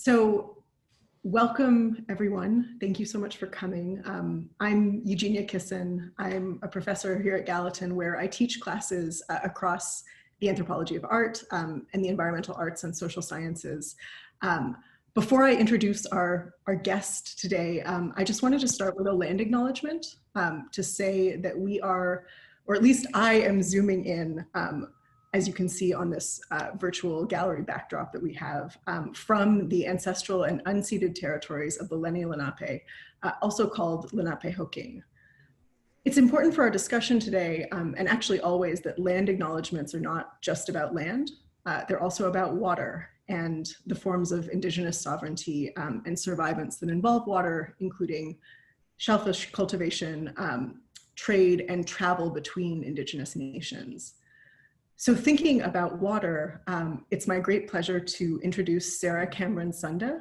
So welcome, everyone. Thank you so much for coming. I'm Eugenia Kisin. I'm a professor here at Gallatin, where I teach classes across the anthropology of art and the environmental arts and social sciences. Before I introduce our guest today, I just wanted to start with a land acknowledgement to say that we are, or at least I am zooming in, as you can see on this virtual gallery backdrop that we have, from the ancestral and unceded territories of the Lenni Lenape, also called Lenapehoking. It's important for our discussion today, and actually always, that land acknowledgements are not just about land, they're also about water and the forms of indigenous sovereignty and survivance that involve water, including shellfish cultivation, trade, and travel between indigenous nations. So thinking about water, it's my great pleasure to introduce Sarah Cameron Sunde,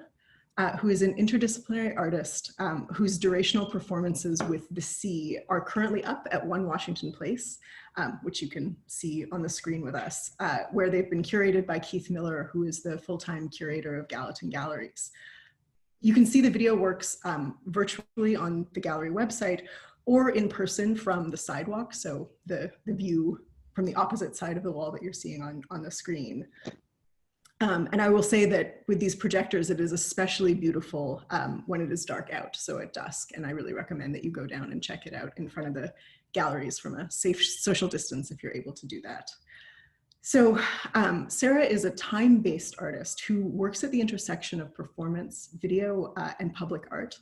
who is an interdisciplinary artist whose durational performances with the sea are currently up at One Washington Place, which you can see on the screen with us, where they've been curated by Keith Miller, who is the full-time curator of Gallatin Galleries. You can see the video works virtually on the gallery website or in person from the sidewalk, so the view from the opposite side of the wall that you're seeing on the screen. And I will say that with these projectors, it is especially beautiful when it is dark out, so at dusk. And I really recommend that you go down and check it out in front of the galleries from a safe social distance if you're able to do that. So Sarah is a time-based artist who works at the intersection of performance, video, and public art.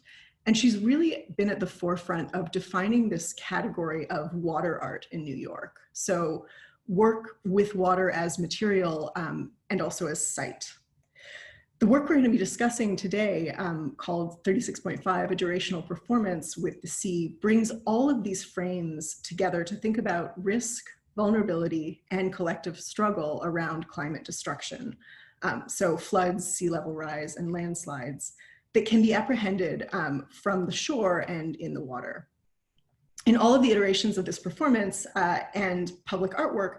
And she's really been at the forefront of defining this category of water art in New York. So work with water as material and also as site. The work we're going to be discussing today, called 36.5, a durational performance with the sea, brings all of these frames together to think about risk, vulnerability, and collective struggle around climate destruction. So floods, sea level rise, and landslides that can be apprehended from the shore and in the water. In all of the iterations of this performance and public artwork,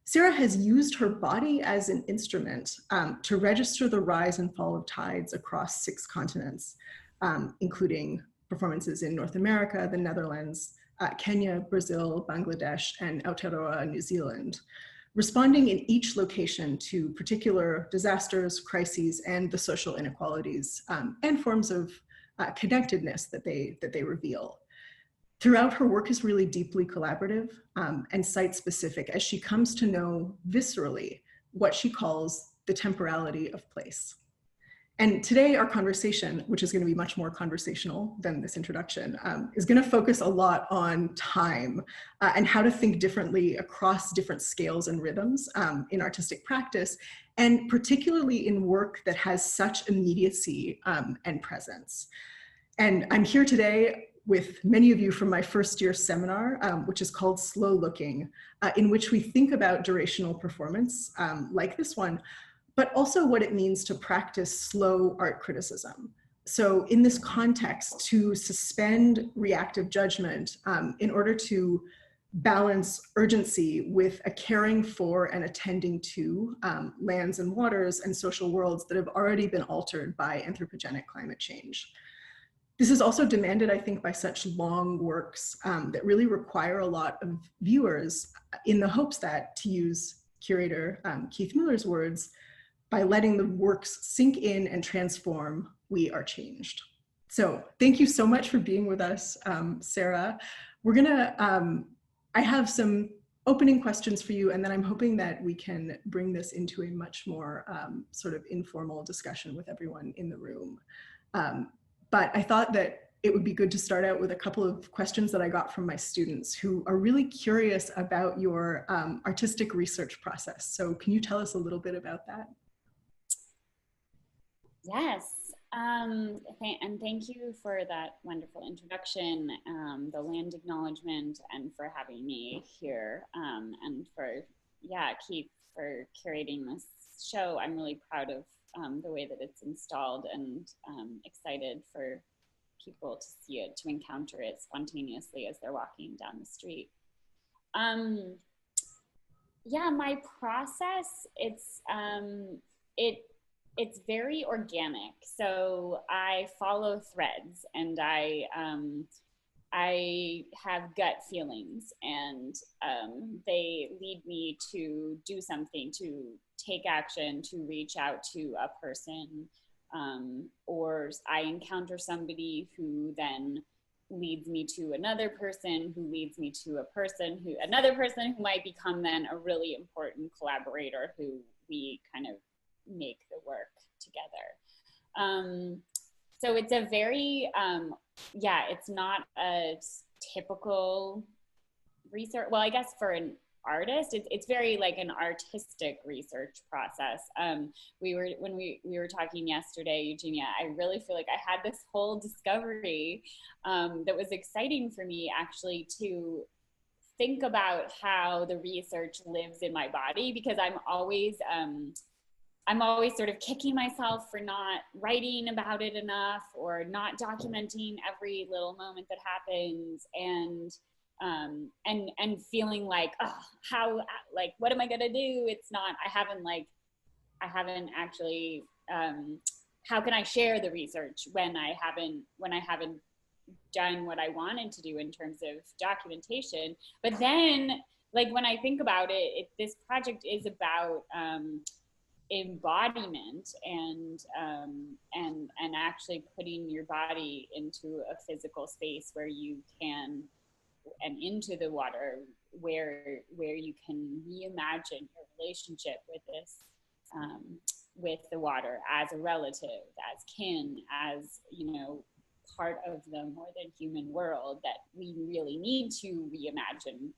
Sarah has used her body as an instrument to register the rise and fall of tides across 6 continents, including performances in North America, the Netherlands, Kenya, Brazil, Bangladesh, and Aotearoa, New Zealand, responding in each location to particular disasters, crises, and the social inequalities and forms of connectedness that they reveal. Throughout, her work is really deeply collaborative and site-specific as she comes to know viscerally what she calls the temporality of place. And today our conversation, which is going to be much more conversational than this introduction, is going to focus a lot on time and how to think differently across different scales and rhythms in artistic practice, and particularly in work that has such immediacy and presence. And I'm here today with many of you from my first year seminar, which is called Slow Looking, in which we think about durational performance like this one, but also what it means to practice slow art criticism. So in this context, to suspend reactive judgment in order to balance urgency with a caring for and attending to lands and waters and social worlds that have already been altered by anthropogenic climate change. This is also demanded, I think, by such long works that really require a lot of viewers in the hopes that, to use curator Keith Miller's words, by letting the works sink in and transform, we are changed. So thank you so much for being with us, Sarah. We're gonna, I have some opening questions for you, and then I'm hoping that we can bring this into a much more sort of informal discussion with everyone in the room. But I thought that it would be good to start out with a couple of questions that I got from my students who are really curious about your artistic research process. So can you tell us a little bit about that? Yes, and thank you for that wonderful introduction, the land acknowledgement, and for having me here, and for, Keith, for curating this show. I'm really proud of the way that it's installed, and excited for people to see it, to encounter it spontaneously as they're walking down the street. Yeah, my process, it it's very organic. So I follow threads, and I have gut feelings, and they lead me to do something, to take action, to reach out to a person, or I encounter somebody who then leads me to another person, who leads me to a person, who another person who might become then a really important collaborator, who we kind of make the work together. So it's a very, yeah, it's not a typical research. Well, I guess for an artist, it's very like an artistic research process. When we were talking yesterday, Eugenia, I really feel like I had this whole discovery that was exciting for me, actually, to think about how the research lives in my body, because I'm always sort of kicking myself for not writing about it enough, or not documenting every little moment that happens, and feeling like, oh, how, like, what am I gonna do? It's not, I haven't actually, how can I share the research when I haven't done what I wanted to do in terms of documentation? But then, like, when I think about it, this project is about embodiment, and actually putting your body into a physical space where you can, and into the water where you can reimagine your relationship with this, with the water as a relative, as kin, as, you know, part of the more than human world that we really need to reimagine,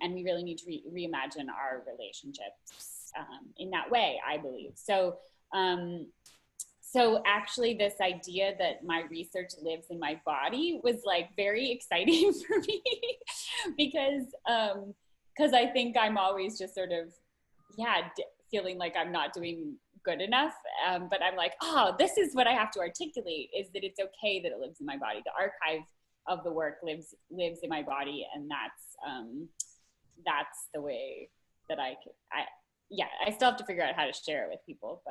and we really need to reimagine our relationships in that way, I believe. So, so actually this idea that my research lives in my body was like very exciting for me, because I think I'm always just sort of, yeah, feeling like I'm not doing good enough. But I'm like, oh, this is what I have to articulate, is that it's okay that it lives in my body. The archive of the work lives in my body, and that's the way that I still have to figure out how to share it with people,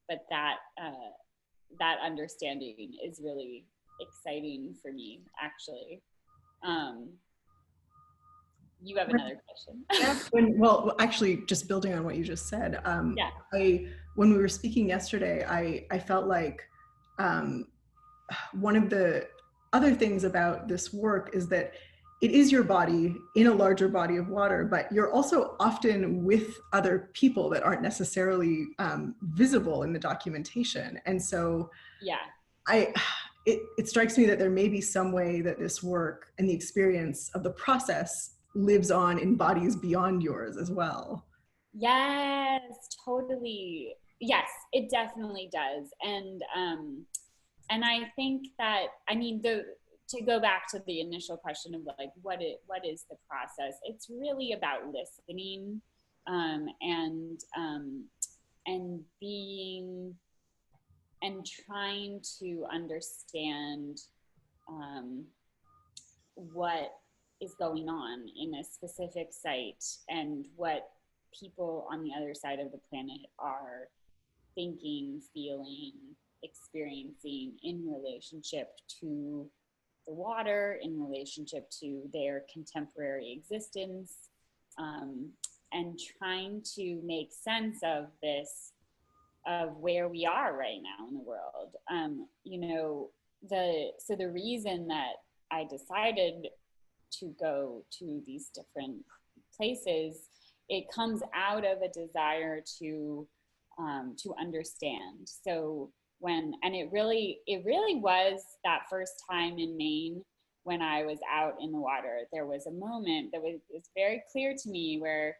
but that understanding is really exciting for me, actually. You have another question? Yeah. Well, actually, just building on what you just said, Yeah. When we were speaking yesterday, I felt like one of the other things about this work is that it is your body in a larger body of water, but you're also often with other people that aren't necessarily visible in the documentation. And so yeah, it strikes me that there may be some way that this work and the experience of the process lives on in bodies beyond yours as well. yes, totally. Yes, it definitely does. And I think that, I mean, to go back to the initial question of like, what is the process? It's really about listening, and being, and trying to understand what is going on in a specific site, and what people on the other side of the planet are thinking, feeling, experiencing in relationship to the water, in relationship to their contemporary existence, and trying to make sense of this, of where we are right now in the world. You know, the reason that I decided to go to these different places, it comes out of a desire to understand. So and it really was that first time in Maine when I was out in the water. There was a moment that was very clear to me where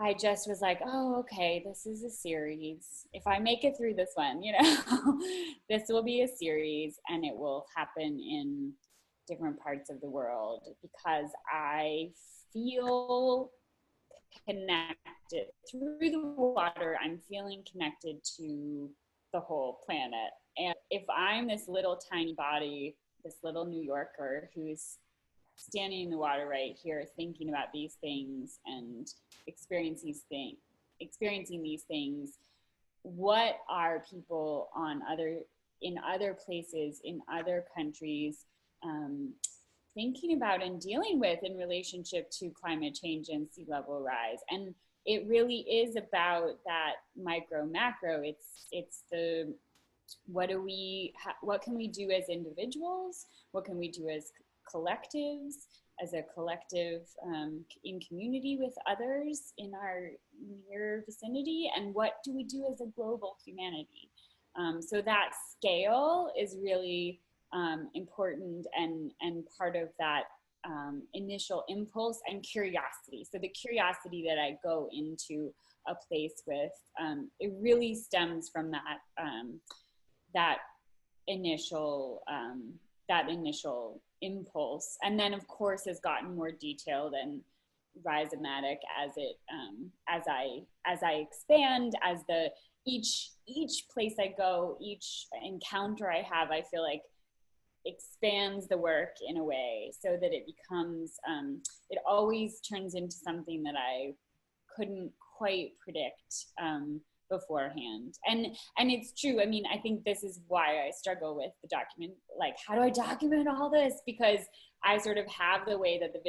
I just was like, oh, okay, this is a series. If I make it through this one, you know, this will be a series, and it will happen in different parts of the world, because I feel connected through the water. I'm feeling connected to the whole planet. And if I'm this little tiny body, this little New Yorker who's standing in the water right here, thinking about these things and experiencing these things, what are people in other places, in other countries, thinking about and dealing with in relationship to climate change and sea level rise. And it really is about that micro macro. It's the what can we do as individuals? What can we do as collectives, as a collective in community with others in our near vicinity? And what do we do as a global humanity? So that scale is really important and part of that initial impulse and curiosity. So the curiosity that I go into a place with, it really stems from that initial impulse, and then of course has gotten more detailed and rhizomatic as I expand, as each place I go, each encounter I have, I feel like expands the work in a way so that it becomes, it always turns into something that I couldn't quite predict beforehand. And it's true. I mean, I think this is why I struggle with the document. Like, how do I document all this? Because I sort of have the way that the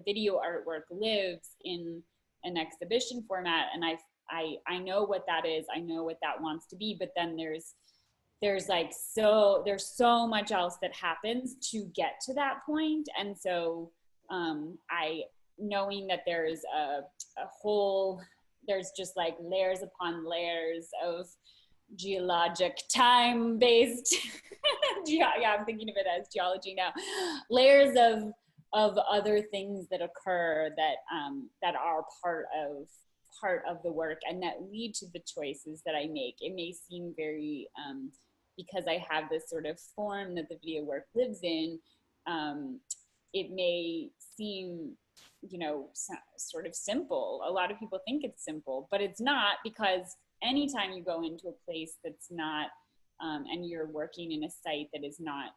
video artwork lives in an exhibition format, and I know what that is. I know what that wants to be. But then there's so much else that happens to get to that point. And so knowing that there's a whole, there's just like layers upon layers of geologic time-based, yeah, I'm thinking of it as geology now, layers of other things that occur that are part of the work and that lead to the choices that I make. It may seem very, because I have this sort of form that the video work lives in, it may seem, sort of simple. A lot of people think it's simple, but it's not, because anytime you go into a place that's not, and you're working in a site that is not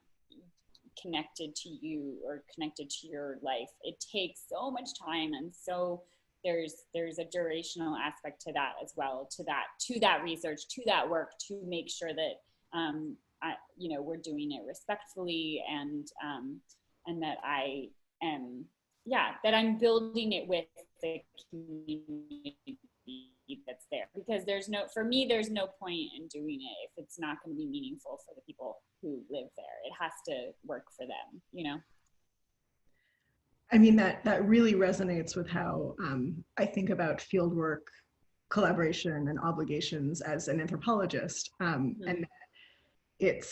connected to you or connected to your life, it takes so much time. And so there's a durational aspect to that as well, to that research, to that work, to make sure that we're doing it respectfully, and that I am, that I'm building it with the community that's there. Because there's no point in doing it if it's not going to be meaningful for the people who live there. It has to work for them, I mean, that really resonates with how I think about fieldwork, collaboration, and obligations as an anthropologist. And it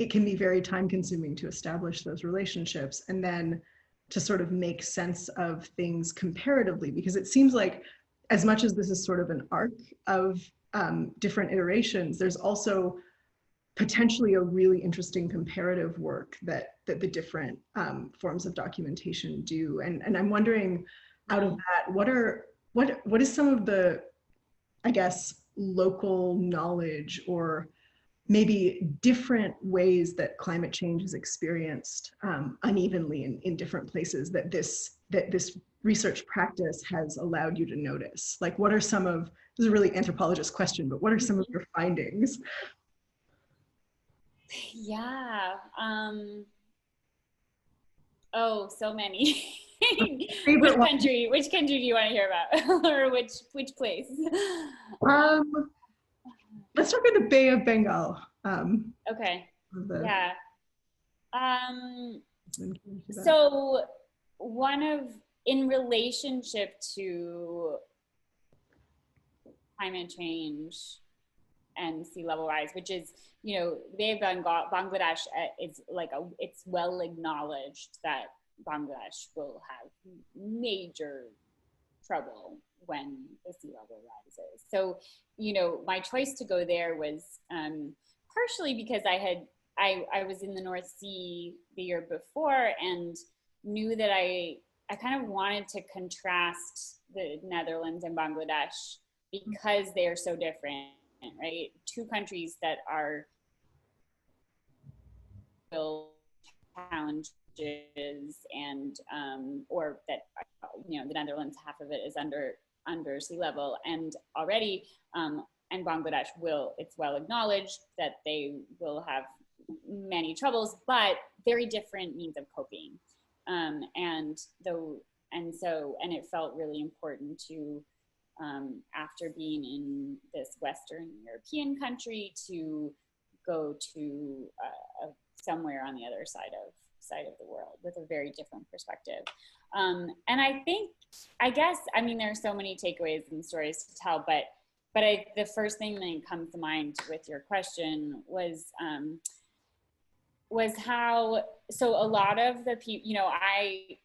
can be very time consuming to establish those relationships and then to sort of make sense of things comparatively, because it seems like as much as this is sort of an arc of different iterations, there's also potentially a really interesting comparative work that the different forms of documentation do. And I'm wondering, out of that, what is some of the, I guess, local knowledge or maybe different ways that climate change is experienced unevenly in different places that this research practice has allowed you to notice? Like, what are some of, this is a really anthropologist question, but what are some of your findings? Yeah. Oh, so many. Which country do you want to hear about? Or which place? Let's start with the Bay of Bengal. Okay. Yeah. So in relationship to climate change and sea level rise, which is, the Bay of Bengal, Bangladesh is it's well acknowledged that Bangladesh will have major trouble when the sea level rises. So, my choice to go there was partially because I was in the North Sea the year before and knew that I kind of wanted to contrast the Netherlands and Bangladesh because they are so different, right? Two countries that are challenges and or that the Netherlands, half of it is under under sea level. And already, and Bangladesh it's well acknowledged that they will have many troubles, but very different means of coping. And it felt really important to, after being in this Western European country, to go to somewhere on the other side of the world with a very different perspective. And I guess, I mean, there are so many takeaways and stories to tell, but the first thing that comes to mind with your question was how, so a lot of the people, you know, I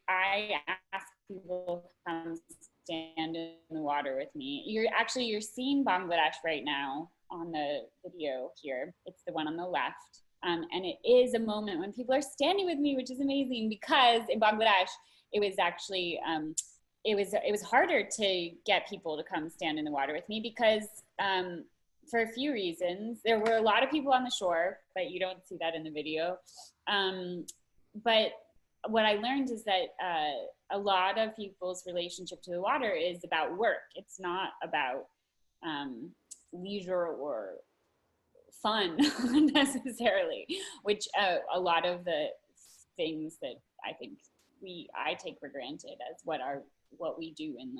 ask people to come stand in the water with me. You're seeing Bangladesh right now on the video here. It's the one on the left. And it is a moment when people are standing with me, which is amazing, because in Bangladesh, it was actually, it was harder to get people to come stand in the water with me because for a few reasons. There were a lot of people on the shore, but you don't see that in the video. But what I learned is that a lot of people's relationship to the water is about work. It's not about leisure or fun necessarily, which a lot of the things that I think I take for granted as what we do in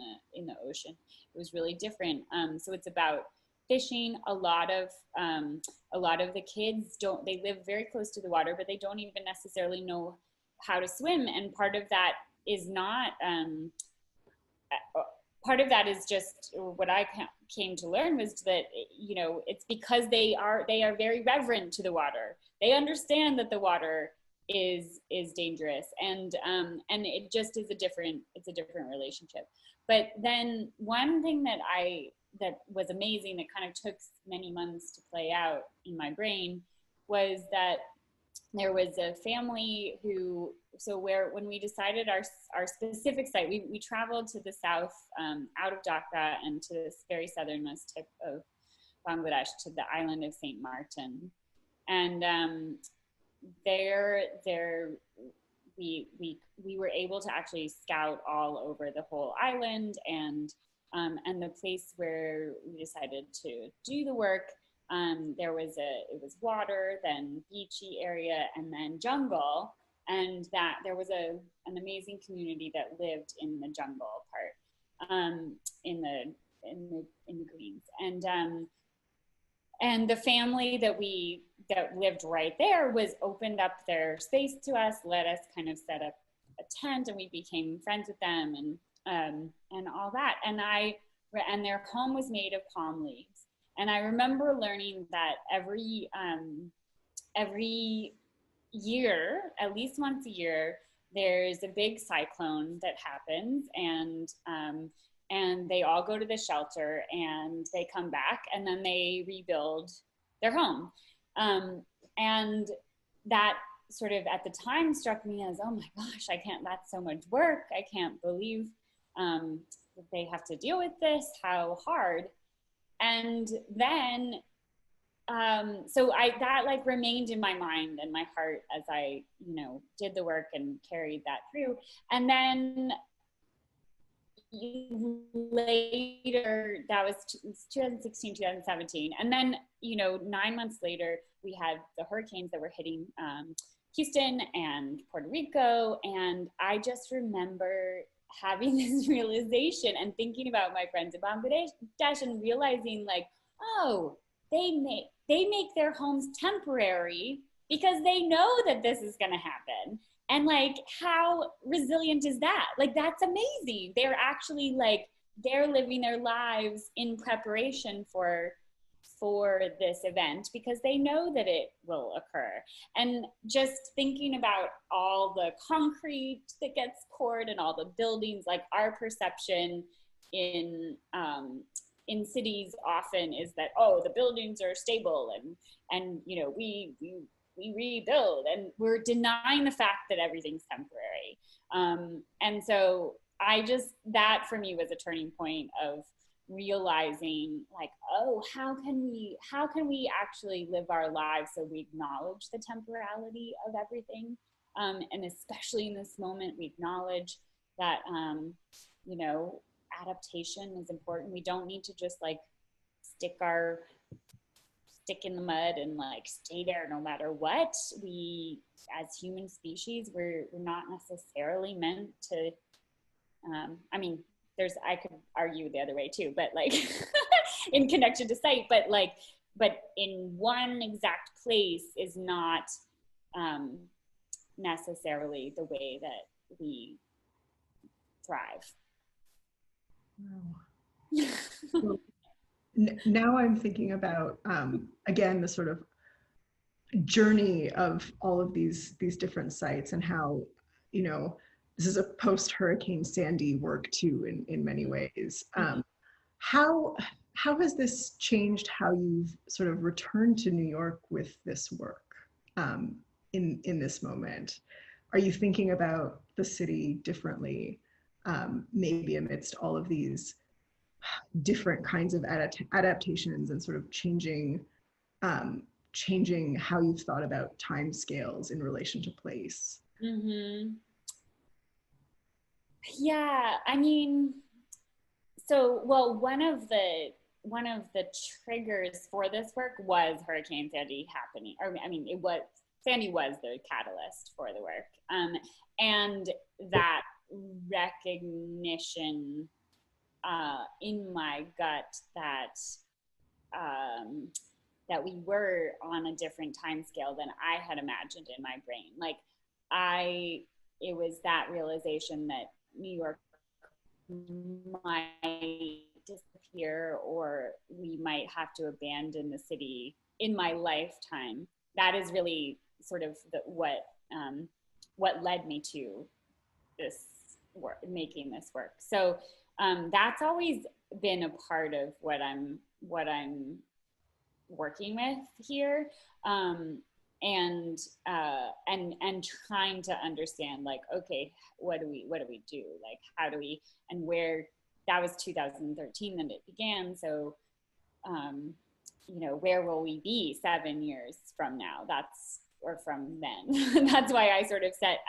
the ocean. It was really different. So it's about fishing. A lot of the kids they live very close to the water, but they don't even necessarily know how to swim. And part of that is not, part of that is just what I came to learn was that, you know, it's because they are very reverent to the water. They understand that the water is dangerous, and it just is a different relationship. But then one thing that was amazing, that kind of took many months to play out in my brain, was that there was a family when we decided our specific site, we traveled to the south, out of Dhaka and to this very southernmost tip of Bangladesh, to the island of St. Martin. And we were able to actually scout all over the whole island, and the place where we decided to do the work, it was water, then beachy area, and then jungle, and that there was an amazing community that lived in the jungle part, in the greens, and the family that lived right there opened up their space to us, let us kind of set up a tent, and we became friends with them, and all that. And their home was made of palm leaves. And I remember learning that every year, at least once a year, there's a big cyclone that happens, and they all go to the shelter, and they come back, and then they rebuild their home. And that sort of at the time struck me as, oh my gosh, that's so much work. I can't believe that they have to deal with this, how hard. And then, that like remained in my mind and my heart as I, you know, did the work and carried that through. And then later, that was 2016, 2017. And then, you know, 9 months later, we had the hurricanes that were hitting Houston and Puerto Rico. And I just remember having this realization and thinking about my friends in Bangladesh and realizing, like, oh, they make their homes temporary because they know that this is going to happen. And like, how resilient is that? Like, that's amazing. They're actually like, they're living their lives in preparation for this event because they know that it will occur. And just thinking about all the concrete that gets poured and all the buildings, like our perception in cities often is that, oh, the buildings are stable and you know, we rebuild, and we're denying the fact that everything's temporary. And so that for me was a turning point of realizing, like, oh, how can we actually live our lives so we acknowledge the temporality of everything, and especially in this moment, we acknowledge that, you know, adaptation is important. We don't need to just like stick in the mud and like stay there no matter what. We, as human species, we're not necessarily meant to, I mean, I could argue the other way too, but like in connection to site, but in one exact place is not necessarily the way that we thrive. Wow. So now I'm thinking about, again, the sort of journey of all of these different sites, and how, you know, this is a post-Hurricane Sandy work too, in many ways. How has this changed how you've sort of returned to New York with this work in this moment? Are you thinking about the city differently, maybe amidst all of these different kinds of adaptations, and sort of changing how you've thought about time scales in relation to place? Yeah, I mean, so, well, one of the triggers for this work was Hurricane Sandy happening. Or, I mean, Sandy was the catalyst for the work. And that recognition in my gut that that we were on a different time scale than I had imagined in my brain. Like, it was that realization that New York might disappear, or we might have to abandon the city in my lifetime. That is really sort of what led me to this work, making this work. So that's always been a part of what I'm working with here, and trying to understand, like, okay, what do we do, like, how do we, and where. That was 2013 that it began, so you know, where will we be 7 years from now? Or from then. That's why I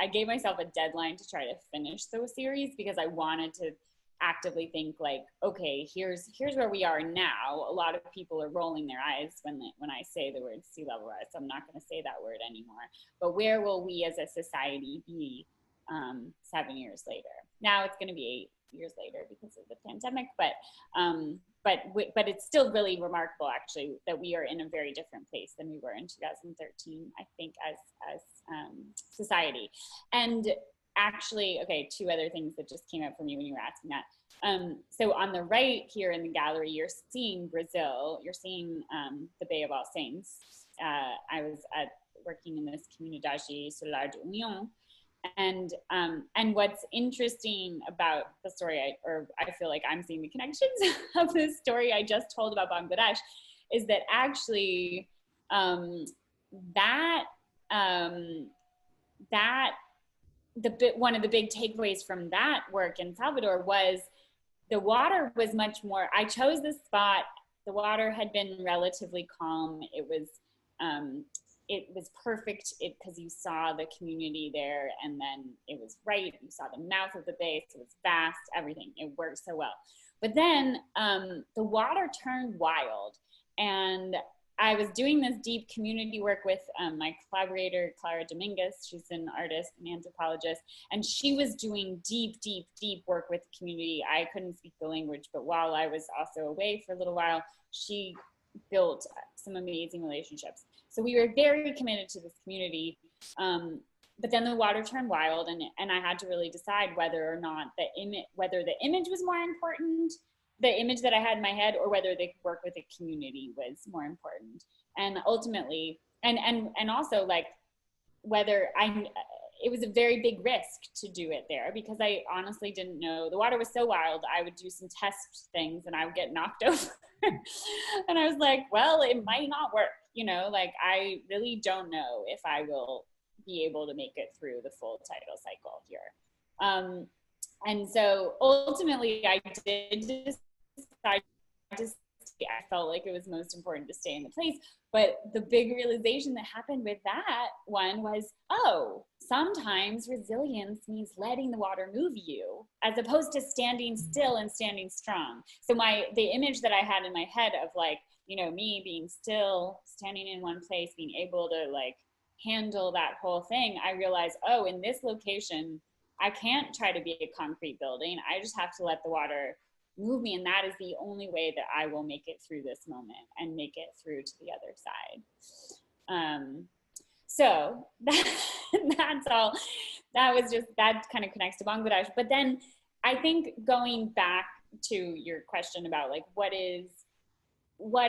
gave myself a deadline to try to finish those series, because I wanted to actively think, like, okay, here's where we are now. A lot of people are rolling their eyes when I say the word sea level rise, so I'm not going to say that word anymore. But where will we as a society be 7 years later? Now it's going to be 8 years later because of the pandemic, but it's still really remarkable, actually, that we are in a very different place than we were in 2013, I think, as society. And actually, okay, two other things that just came up for me when you were asking that. So on the right here in the gallery, you're seeing Brazil, you're seeing the Bay of All Saints. I was working in this Comunidade Solar de União. And what's interesting about the story, I feel like I'm seeing the connections of this story I just told about Bangladesh, is that actually one of the big takeaways from that work in Salvador was the water was much more. I chose this spot. The water had been relatively calm. It was perfect because you saw the community there, and then it was right. You saw the mouth of the bay, so it was vast, everything. It worked so well. But then the water turned wild, and I was doing this deep community work with my collaborator, Clara Dominguez. She's an artist and anthropologist, and she was doing deep, deep, deep work with the community. I couldn't speak the language, but while I was also away for a little while, she built some amazing relationships. So we were very committed to this community, but then the water turned wild, and I had to really decide whether or not whether the image was more important, the image that I had in my head, or whether the work with the community was more important. And ultimately, and also, like, it was a very big risk to do it there, because I honestly didn't know. The water was so wild, I would do some test things and I would get knocked over. And I was like, well, it might not work, like, I really don't know if I will be able to make it through the full tidal cycle here. And so ultimately I did decide to I felt like it was most important to stay in the place. But the big realization that happened with that one was, oh, sometimes resilience means letting the water move you as opposed to standing still and standing strong. So the image that I had in my head of like, you know, me being still, standing in one place, being able to like handle that whole thing, I realized, oh, in this location, I can't try to be a concrete building. I just have to let the water move me, and that is the only way that I will make it through this moment and make it through to the other side. So that's all. That kind of connects to Bangladesh. But then I think going back to your question about like what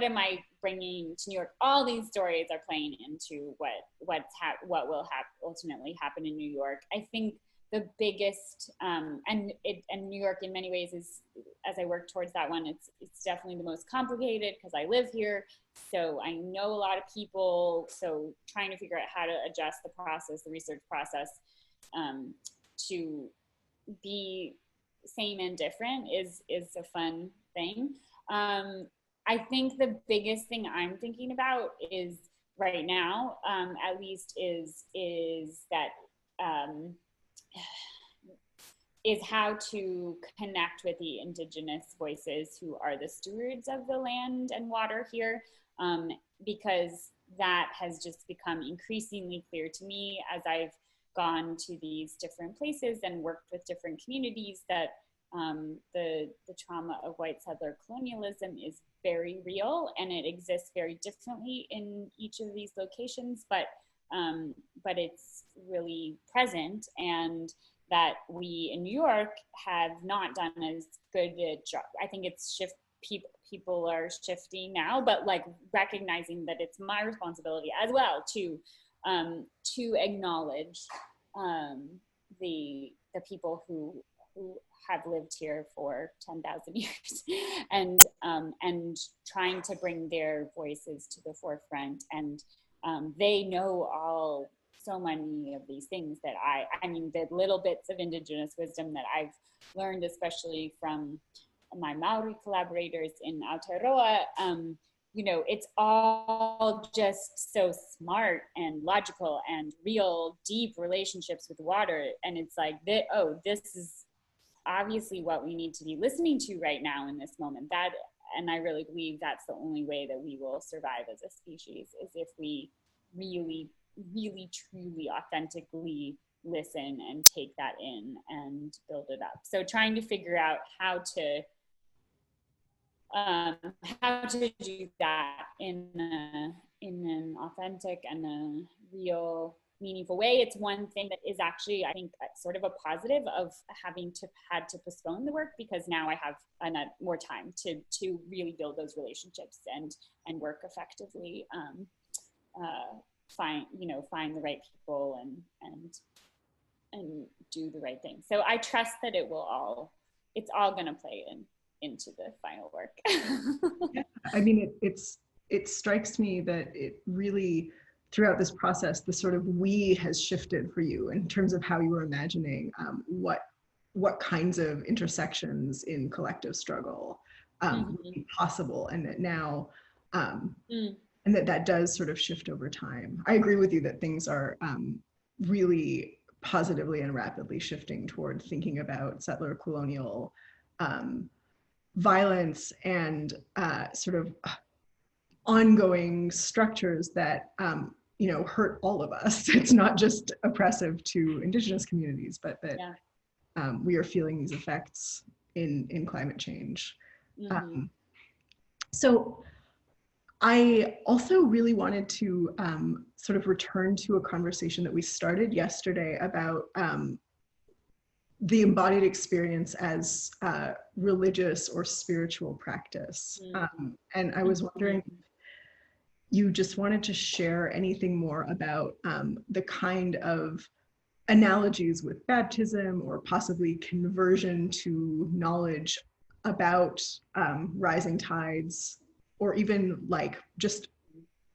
am I bringing to New York? All these stories are playing into what will ultimately happen in New York. I think the biggest and New York in many ways is, as I work towards that one, it's definitely the most complicated because I live here, so I know a lot of people. So trying to figure out how to adjust the process, the research process, to be same and different is a fun thing. I think the biggest thing I'm thinking about is right now, at least, is that. Is how to connect with the indigenous voices who are the stewards of the land and water here, because that has just become increasingly clear to me as I've gone to these different places and worked with different communities that the trauma of white settler colonialism is very real, and it exists very differently in each of these locations, but it's really present, and that we in New York have not done as good a job. I think it's people are shifting now, but like recognizing that it's my responsibility as well to acknowledge the people who have lived here for 10,000 years and trying to bring their voices to the forefront. And they know so many of these things that I mean, the little bits of indigenous wisdom that I've learned, especially from my Maori collaborators in Aotearoa, you know, it's all just so smart and logical and real deep relationships with water. And it's like, this is obviously what we need to be listening to right now in this moment. And I really believe that's the only way that we will survive as a species, is if we really, really, truly, authentically listen and take that in and build it up. So trying to figure out how to do that in an authentic and a real, meaningful way. It's one thing that is actually, I think, sort of a positive of having had to postpone the work, because now I have more time to really build those relationships and work effectively, find the right people and do the right thing. So I trust that it's all going to play into the final work. Yeah, I mean, it strikes me that it really, throughout this process, the sort of we has shifted for you in terms of how you were imagining what kinds of intersections in collective struggle would be possible, and that now and that does sort of shift over time. I agree with you that things are really positively and rapidly shifting toward thinking about settler colonial violence and sort of ongoing structures that hurt all of us. It's not just oppressive to indigenous communities, but that we are feeling these effects in climate change. So I also really wanted to sort of return to a conversation that we started yesterday about the embodied experience as religious or spiritual practice. And I was wondering if you just wanted to share anything more about the kind of analogies with baptism or possibly conversion to knowledge about rising tides, or even like just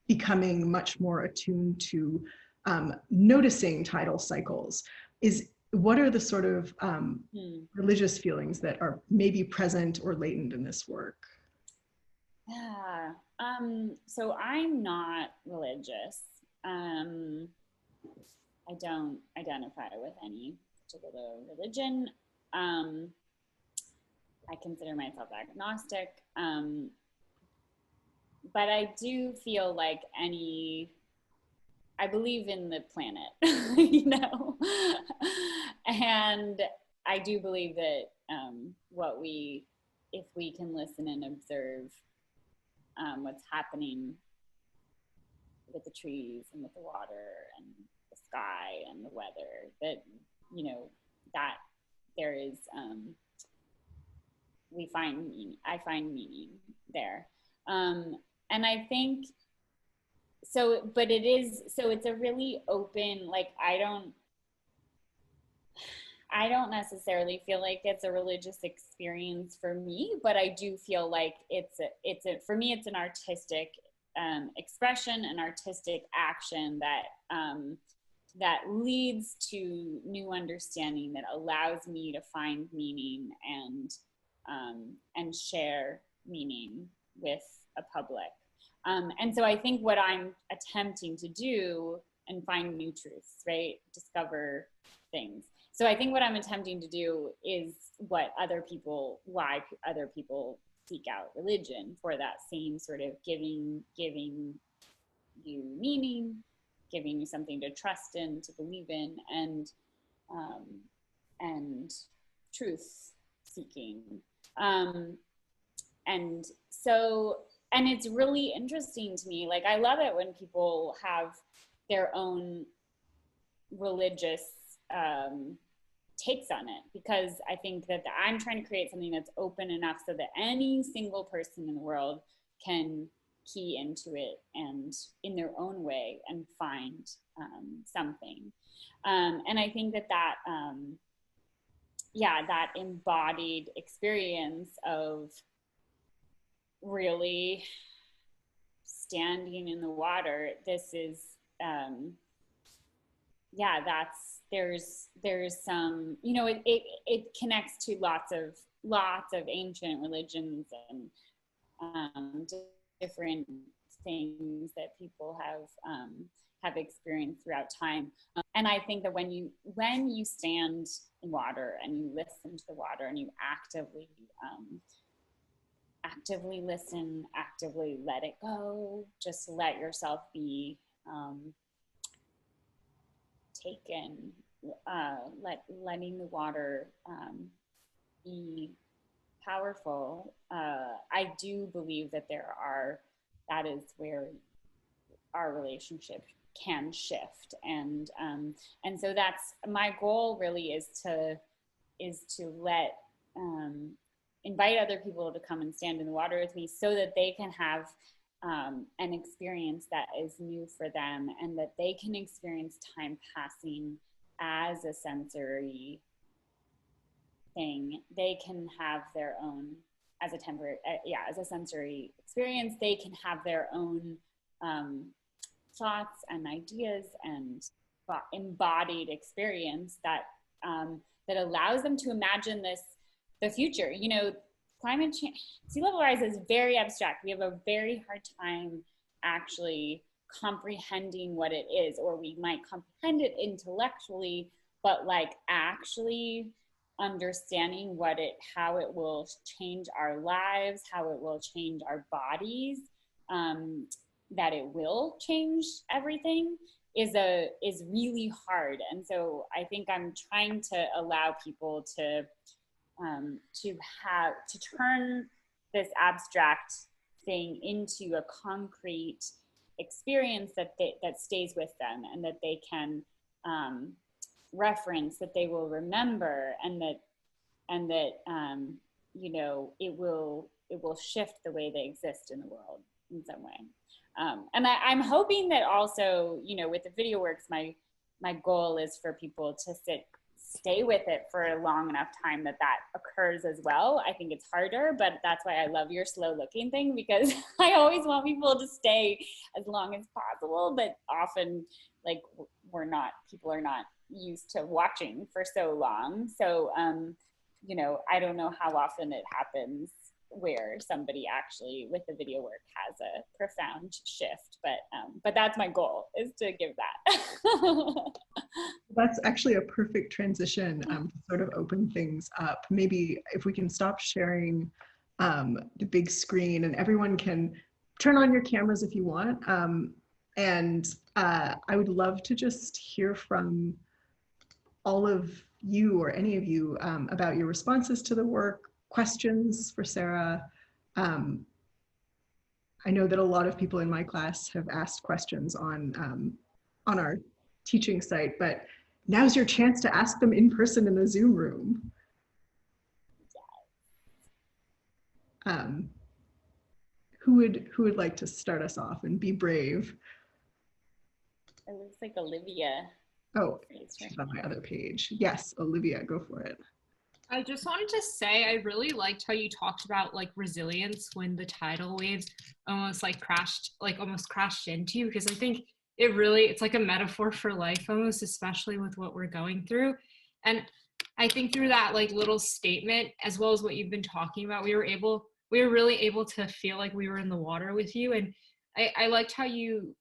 becoming much more attuned to noticing tidal cycles. What are the sort of religious feelings that are maybe present or latent in this work? Yeah. So I'm not religious. Um, I don't identify with any particular religion. Um, I consider myself agnostic. But I do feel like I believe in the planet, you know, and I do believe that if we can listen and observe what's happening with the trees and with the water and the sky and the weather, that, you know, that there is, I find meaning there. And I think so, but it's a really open, like, I don't necessarily feel like it's a religious experience for me, but I do feel like for me, it's an artistic expression, an artistic action that leads to new understanding, that allows me to find meaning and share meaning with a public. And so I think what I'm attempting to do and find new truths, right? Discover things. So I think what I'm attempting to do is why other people seek out religion, for that same sort of giving you meaning, giving you something to trust in, to believe in, um, and truth seeking. Um, and so, and it's really interesting to me. Like, I love it when people have their own religious takes on it, because I think that I'm trying to create something that's open enough so that any single person in the world can key into it and in their own way and find something. And I think that embodied experience of really standing in the water, this is there's some, it connects to lots of ancient religions and different things that people have experienced throughout time. And I think that when you stand in water and you listen to the water and you actively listen, actively let it go, just let yourself be taken, letting the water be powerful. I do believe that is where our relationship can shift, and so that's my goal. Really, is to let invite other people to come and stand in the water with me, so that they can have an experience that is new for them, and that they can experience time passing as a sensory thing. They can have their own, as a temporary, as a sensory experience. They can have their own thoughts and ideas and embodied experience that allows them to imagine the future. Climate change, sea level rise is very abstract. We have a very hard time actually comprehending what it is, or we might comprehend it intellectually, but like actually understanding how it will change our lives, how it will change our bodies, that it will change everything is really hard. And so I think I'm trying to allow people to turn this abstract thing into a concrete experience that stays with them, and that they can reference, that they will remember, and that it will shift the way they exist in the world in some way. And I'm hoping that also, with the video works, my goal is for people to stay with it for a long enough time that occurs as well. I think it's harder, but that's why I love your slow looking thing, because I always want people to stay as long as possible, but often like people are not used to watching for so long. So, I don't know how often it happens where somebody actually with the video work has a profound shift, but that's my goal, is to give that. That's actually a perfect transition to sort of open things up. Maybe if we can stop sharing the big screen, and everyone can turn on your cameras if you want. I would love to just hear from all of you, or any of you, about your responses to the work, questions for Sarah. I know that a lot of people in my class have asked questions on our teaching site, but now's your chance to ask them in person in the Zoom room. Who would like to start us off and be brave? It looks like Olivia. Oh, she's on my other page. Yes, Olivia, go for it. I just wanted to say I really liked how you talked about like resilience when the tidal waves almost crashed into you, because I think it's like a metaphor for life almost, especially with what we're going through. And I think through that like little statement, as well as what you've been talking about, we were really able to feel like we were in the water with you. And I liked how you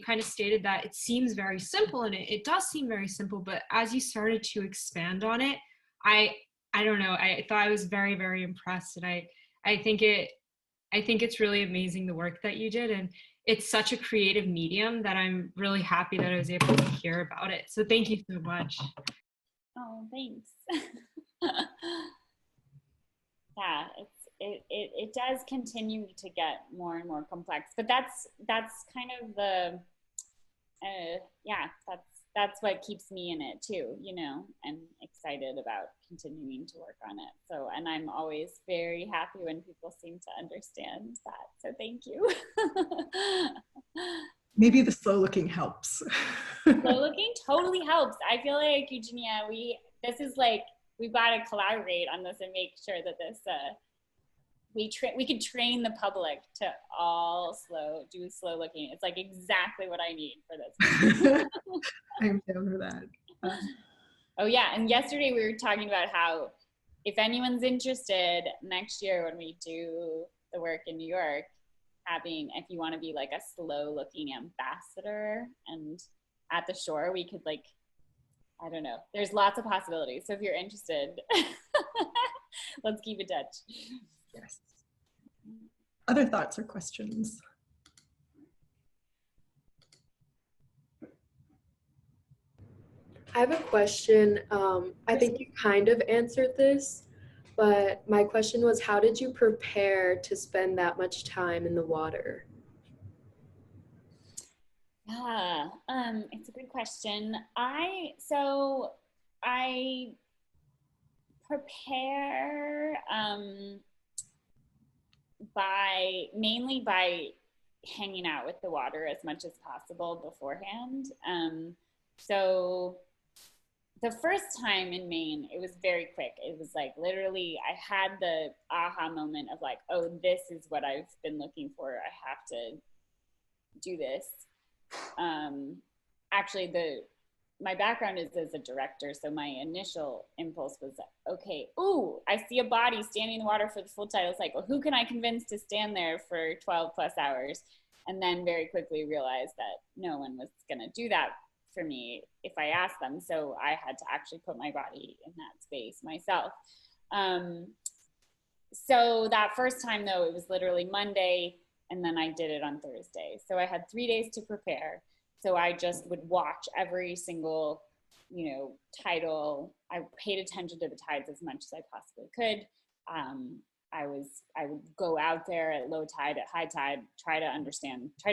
kind of stated that it seems very simple, and it does seem very simple, but as you started to expand on it, I don't know, I thought I was very, very impressed. And I think it's really amazing the work that you did. And it's such a creative medium that I'm really happy that I was able to hear about it. So thank you so much. Oh, thanks. Yeah, it does continue to get more and more complex, but that's kind of the, that's what keeps me in it too, and excited about continuing to work on it. So, and I'm always very happy when people seem to understand that. So thank you. Maybe the slow looking helps. Slow looking totally helps. I feel like, Eugenia, we've got to collaborate on this and make sure that this, we could train the public to all do slow looking. It's like exactly what I need for this. I'm down for that. Oh yeah, and yesterday we were talking about how if anyone's interested next year when we do the work in New York, if you want to be like a slow looking ambassador and at the shore, we could I don't know, there's lots of possibilities. So if you're interested, let's keep in touch. Yes. Other thoughts or questions? I have a question. I think you kind of answered this, but my question was, how did you prepare to spend that much time in the water? Yeah, it's a good question. I prepare mainly by hanging out with the water as much as possible beforehand. So the first time in Maine, it was very quick. It was like literally I had the aha moment of like, oh, this is what I've been looking for. I have to do this. Actually, my background is as a director, so my initial impulse was, okay, ooh, I see a body standing in the water for the full tide. It's like, well, who can I convince to stand there for 12 plus hours? And then very quickly realized that no one was gonna do that for me if I asked them. So I had to actually put my body in that space myself. So that first time though, it was literally Monday, and then I did it on Thursday. So I had 3 days to prepare. So I just would watch every single, tidal. I paid attention to the tides as much as I possibly could. I would go out there at low tide, at high tide, try to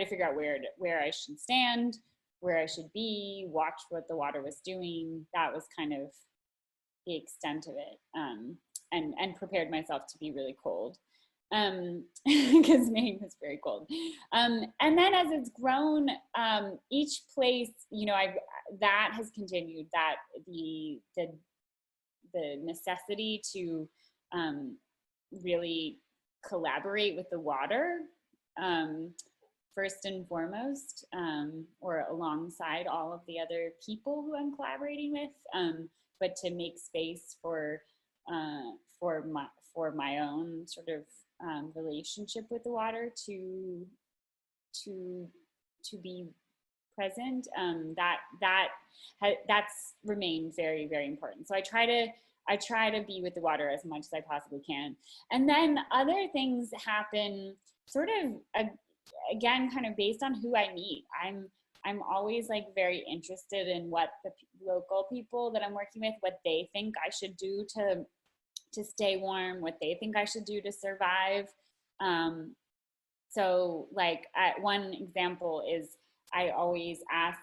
figure out where I should stand, where I should be, watch what the water was doing. That was kind of the extent of it, and prepared myself to be really cold. Because Maine was very cold. And then as it's grown, each place, that has continued, that the necessity to really collaborate with the water, first and foremost, or alongside all of the other people who I'm collaborating with, but to make space for my own sort of relationship with the water to be present, that's remained very, very important. So I try to be with the water as much as I possibly can. And then other things happen sort of, again, kind of based on who I meet. I'm always like very interested in what the local people that I'm working with, what they think I should do to stay warm, what they think I should do to survive. So like one example is I always ask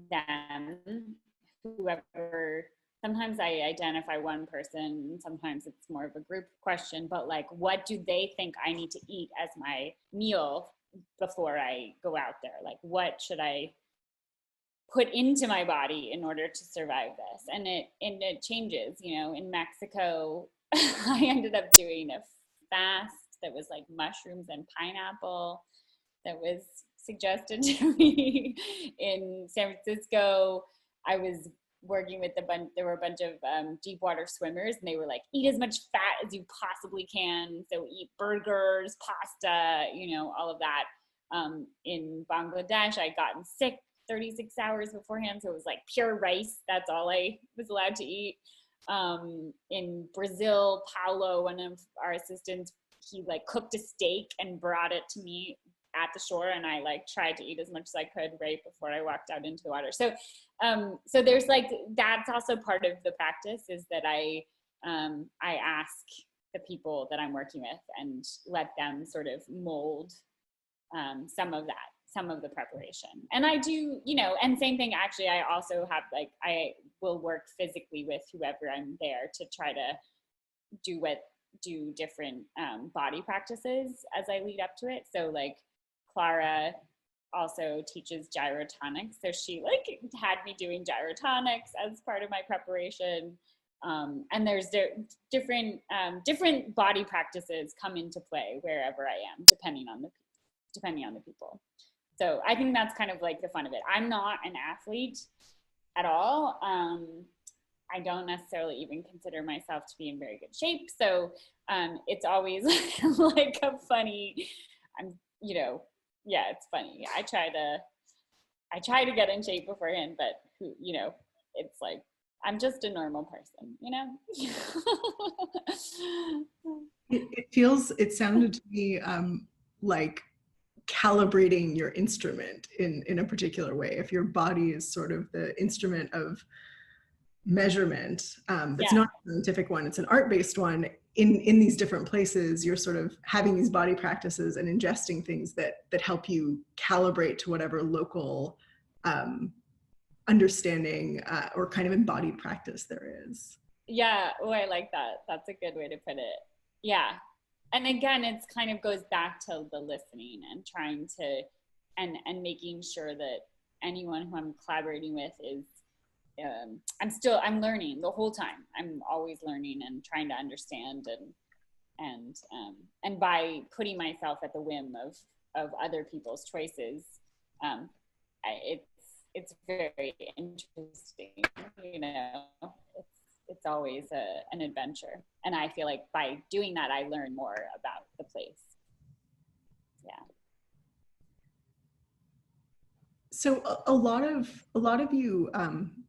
them, whoever, sometimes I identify one person, sometimes it's more of a group question, but like, what do they think I need to eat as my meal before I go out there? Like, what should I put into my body in order to survive this? And it changes, you know. In Mexico, I ended up doing a fast that was like mushrooms and pineapple that was suggested to me. In San Francisco, I was working with there were a bunch of deep water swimmers, and they were like, eat as much fat as you possibly can. So eat burgers, pasta, you know, all of that. In Bangladesh, I'd gotten sick 36 hours beforehand. So it was like pure rice. That's all I was allowed to eat. In Brazil, Paulo, one of our assistants, he like cooked a steak and brought it to me at the shore, and I like tried to eat as much as I could right before I walked out into the water. So so there's like, that's also part of the practice, is that I ask the people that I'm working with and let them sort of mold some of the preparation. And I do, you know, and same thing, actually, I also have like, I will work physically with whoever I'm there to try to do different body practices as I lead up to it. So like Clara also teaches gyrotonics. So she like had me doing gyrotonics as part of my preparation. And there's different body practices come into play wherever I am, depending on the people. So I think that's kind of like the fun of it. I'm not an athlete at all. I don't necessarily even consider myself to be in very good shape. So it's always like a funny, you know, yeah, it's funny. I try to get in shape beforehand, but you know, it's like, I'm just a normal person, you know? It sounded to me like calibrating your instrument in a particular way. If your body is sort of the instrument of measurement, it's not a scientific one, it's an art-based one. In these different places, you're sort of having these body practices and ingesting things that help you calibrate to whatever local understanding or kind of embodied practice there is. Yeah, oh, I like that. That's a good way to put it. Yeah. And again, it's kind of goes back to the listening and trying to, and making sure that anyone who I'm collaborating with is, I'm learning the whole time. I'm always learning and trying to understand, and by putting myself at the whim of other people's choices, it's very interesting, you know. It's always an adventure, and I feel like by doing that, I learn more about the place. Yeah. So a lot of you,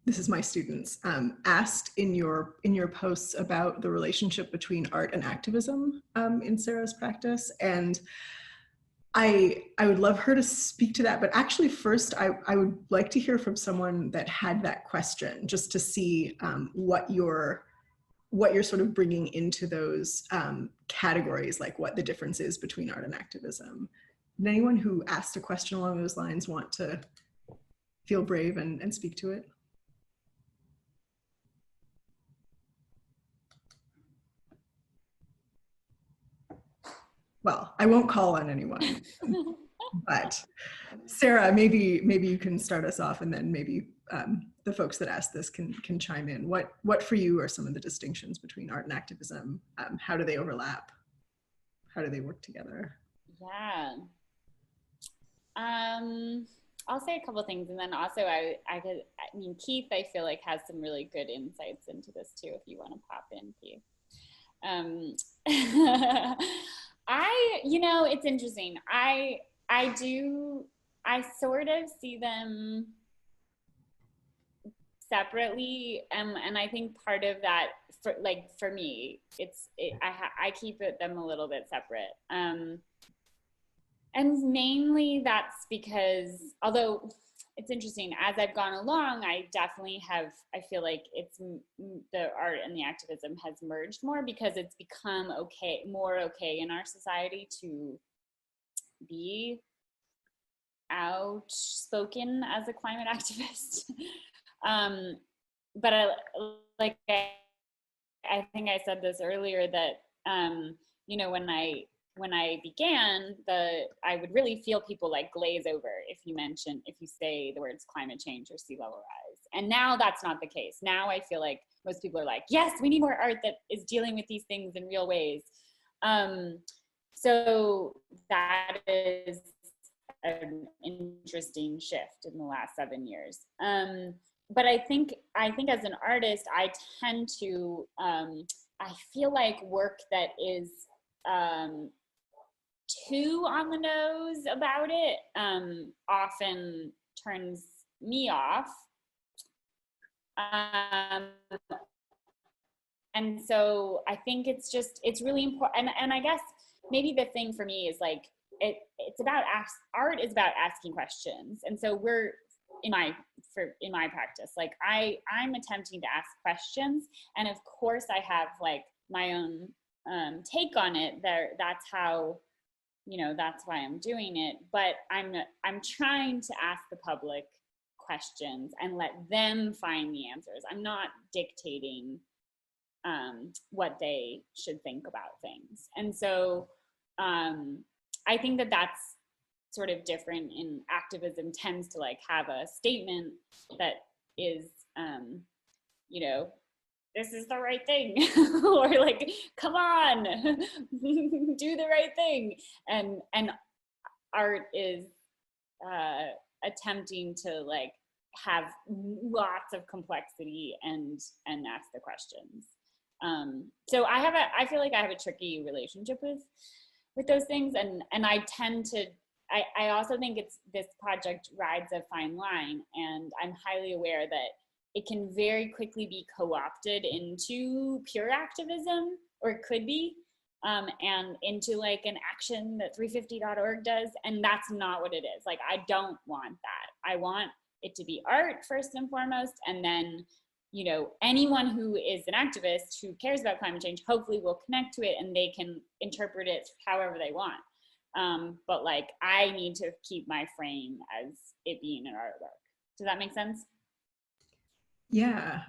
this is my students, asked in your posts about the relationship between art and activism in Sarah's practice, and I would love her to speak to that. But actually, first, I would like to hear from someone that had that question, just to see what you're sort of bringing into those categories, like what the difference is between art and activism. Did anyone who asked a question along those lines want to feel brave and speak to it? Well, I won't call on anyone, but Sarah, maybe you can start us off, and then maybe the folks that asked this can chime in. What for you are some of the distinctions between art and activism? How do they overlap? How do they work together? Yeah. I'll say a couple of things, and then also I mean, Keith, I feel like has some really good insights into this too, if you want to pop in, Keith. Um, it's interesting. I sort of see them separately, and I think part of that, for me, I keep them a little bit separate. And mainly that's because, although it's interesting, as I've gone along, I feel like the art and the activism has merged more because it's become more okay in our society to be outspoken as a climate activist. But I think I said this earlier that, when I began, I would really feel people like glaze over if you say the words climate change or sea level rise. And now that's not the case. Now I feel like most people are like, yes, we need more art that is dealing with these things in real ways. So that is an interesting shift in the last 7 years. But I think as an artist, I tend to, I feel like work that is too on the nose about it often turns me off. And so I think it's really important. And I guess maybe the thing for me is like, art is about asking questions. And so in my practice, like I'm attempting to ask questions. And of course I have like my own take on it there. That's how, that's why I'm doing it. But I'm trying to ask the public questions and let them find the answers. I'm not dictating what they should think about things. And so I think that's sort of different in activism, tends to like have a statement that is, this is the right thing, or like, come on, do the right thing. And art is attempting to like have lots of complexity and ask the questions. So I feel like I have a tricky relationship with those things, and I tend to, I also think this project rides a fine line, and I'm highly aware that it can very quickly be co-opted into pure activism, or it could be, and into like an action that 350.org does, and that's not what it is. Like, I don't want that. I want it to be art first and foremost, and then anyone who is an activist who cares about climate change hopefully will connect to it, and they can interpret it however they want. But like, I need to keep my frame as it being an artwork. Does that make sense? Yeah,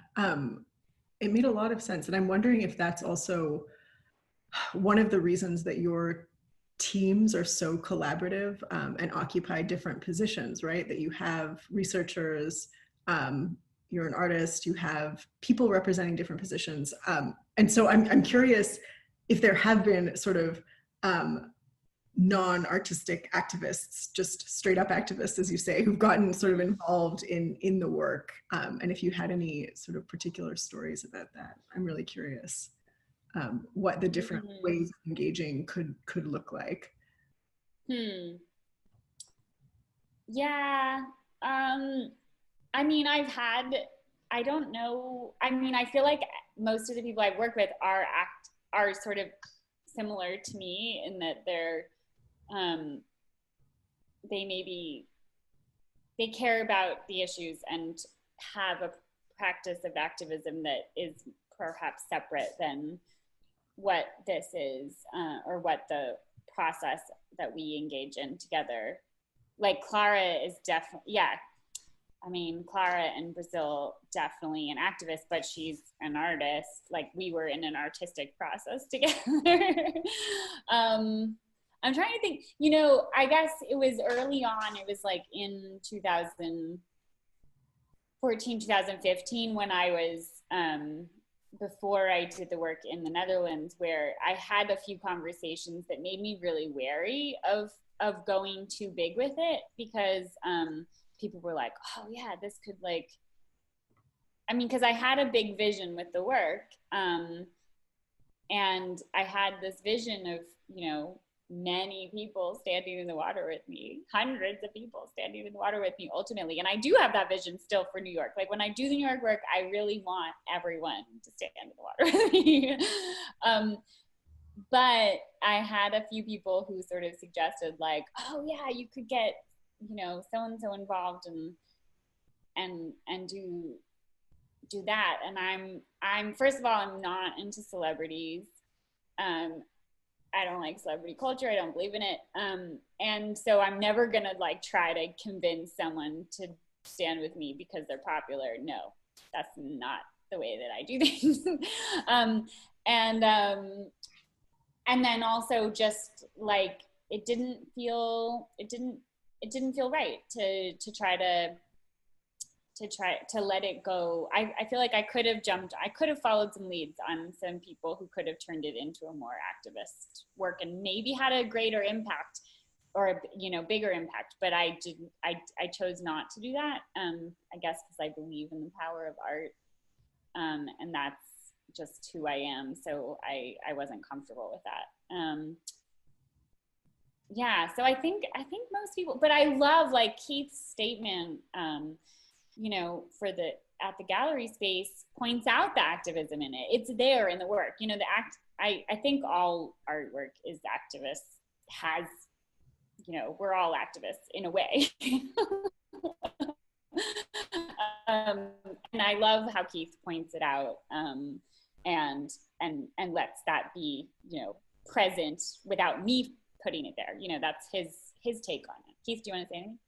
it made a lot of sense. And I'm wondering if that's also one of the reasons that your teams are so collaborative and occupy different positions, right? That you have researchers, you're an artist, you have people representing different positions. And so I'm curious if there have been sort of non-artistic activists, just straight up activists, as you say, who've gotten sort of involved in the work. And if you had any sort of particular stories about that, I'm really curious what the different ways of engaging could look like. Yeah. I mean, I don't know. I mean, I feel like most of the people I've worked with are sort of similar to me in that they care about the issues and have a practice of activism that is perhaps separate than what this is, or what the process that we engage in together. Like Clara is definitely, yeah. I mean, Clara in Brazil, definitely an activist, but she's an artist. Like, we were in an artistic process together. I'm trying to think, I guess it was early on, it was like in 2014, 2015, when I was, before I did the work in the Netherlands, where I had a few conversations that made me really wary of going too big with it, because people were like, oh yeah, this could because I had a big vision with the work, And I had this vision of, many people standing in the water with me, hundreds of people standing in the water with me ultimately. And I do have that vision still for New York. Like when I do the New York work, I really want everyone to stand in the water with me. But I had a few people who sort of suggested like, oh yeah, you could get, so-and-so involved and do that. And I'm first of all, I'm not into celebrities. I don't like celebrity culture. I don't believe in it. And so I'm never gonna like try to convince someone to stand with me because they're popular. No, that's not the way that I do things. And then also just like it didn't feel right to try to let it go. I feel like I could have followed some leads on some people who could have turned it into a more activist work and maybe had a greater impact or, bigger impact, but I chose not to do that. I guess because I believe in the power of art. And that's just who I am. So I wasn't comfortable with that. Yeah, so I think most people, but I love like Keith's statement, at the gallery space points out the activism in it. It's there in the work. I think all artwork is activist, we're all activists in a way. And I love how Keith points it out, and lets that be, present without me putting it there. That's his take on it. Keith, do you want to say anything?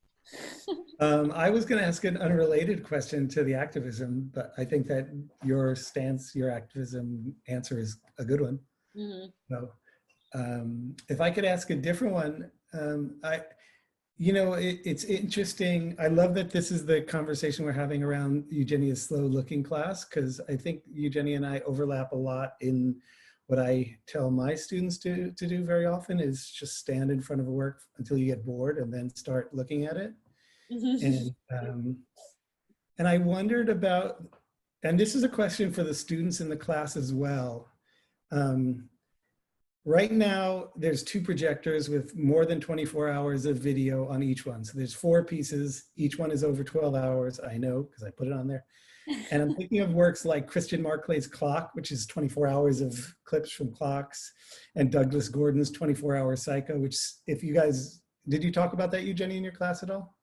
I was going to ask an unrelated question to the activism, but I think that your stance, your activism answer is a good one. Mm-hmm. So if I could ask a different one, it's interesting. I love that this is the conversation we're having around Eugenia's slow looking class, because I think Eugenia and I overlap a lot in what I tell my students to do very often is just stand in front of a work until you get bored and then start looking at it. And I wondered about, and this is a question for the students in the class as well. Right now, there's 2 projectors with more than 24 hours of video on each one. So there's 4 pieces. Each one is over 12 hours. I know, because I put it on there. And I'm thinking of works like Christian Marclay's Clock, which is 24 hours of clips from clocks, and Douglas Gordon's 24-Hour Psycho, which if you guys, did you talk about that, Eugenia, in your class at all?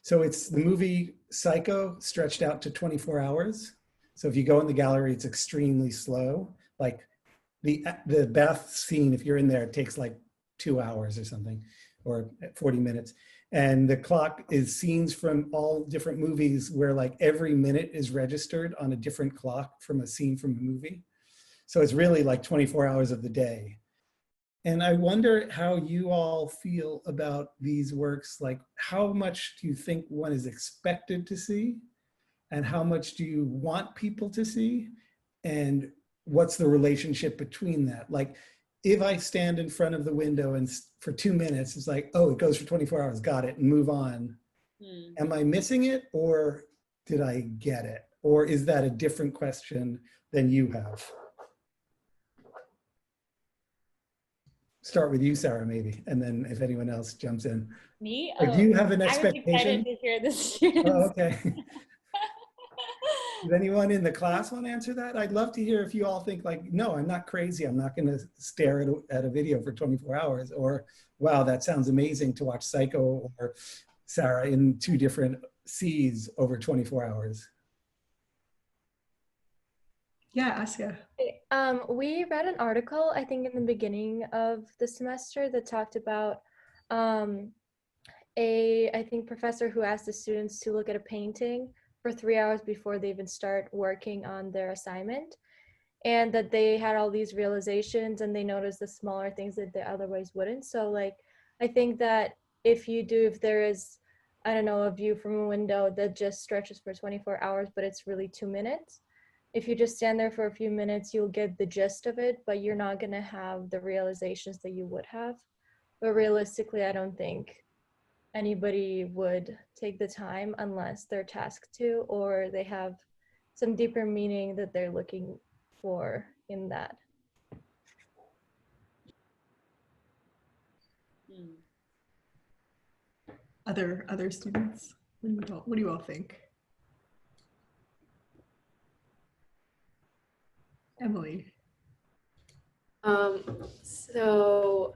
So it's the movie Psycho stretched out to 24 hours. So if you go in the gallery, it's extremely slow. Like the bath scene, if you're in there, it takes like 2 hours or something, or 40 minutes. And the clock is scenes from all different movies where like every minute is registered on a different clock from a scene from a movie. So it's really like 24 hours of the day. And I wonder how you all feel about these works. Like how much do you think one is expected to see? And how much do you want people to see? And what's the relationship between that? Like, if I stand in front of the window and for 2 minutes, it's like, oh, it goes for 24 hours, got it, and move on. Am I missing it, or did I get it? Or is that a different question than you have? Start with you, Sarah, maybe, and then if anyone else jumps in. Me? Or do you have an expectation? I was excited to hear the students. Oh, okay. Does anyone in the class want to answer that? I'd love to hear if you all think like, no, I'm not crazy. I'm not going to stare at a video for 24 hours. Or, wow, that sounds amazing to watch Psycho or Sarah in 2 different seas over 24 hours. Yeah, Asya. We read an article, I think in the beginning of the semester, that talked about I think professor who asked the students to look at a painting for 3 hours before they even start working on their assignment, and that they had all these realizations and they noticed the smaller things that they otherwise wouldn't. So like, I think that if there is, I don't know, a view from a window that just stretches for 24 hours, but it's really 2 minutes, if you just stand there for a few minutes, you'll get the gist of it, but you're not gonna have the realizations that you would have. But realistically, I don't think anybody would take the time unless they're tasked to, or they have some deeper meaning that they're looking for in that. Mm. Other students, what do you all think? Emily. So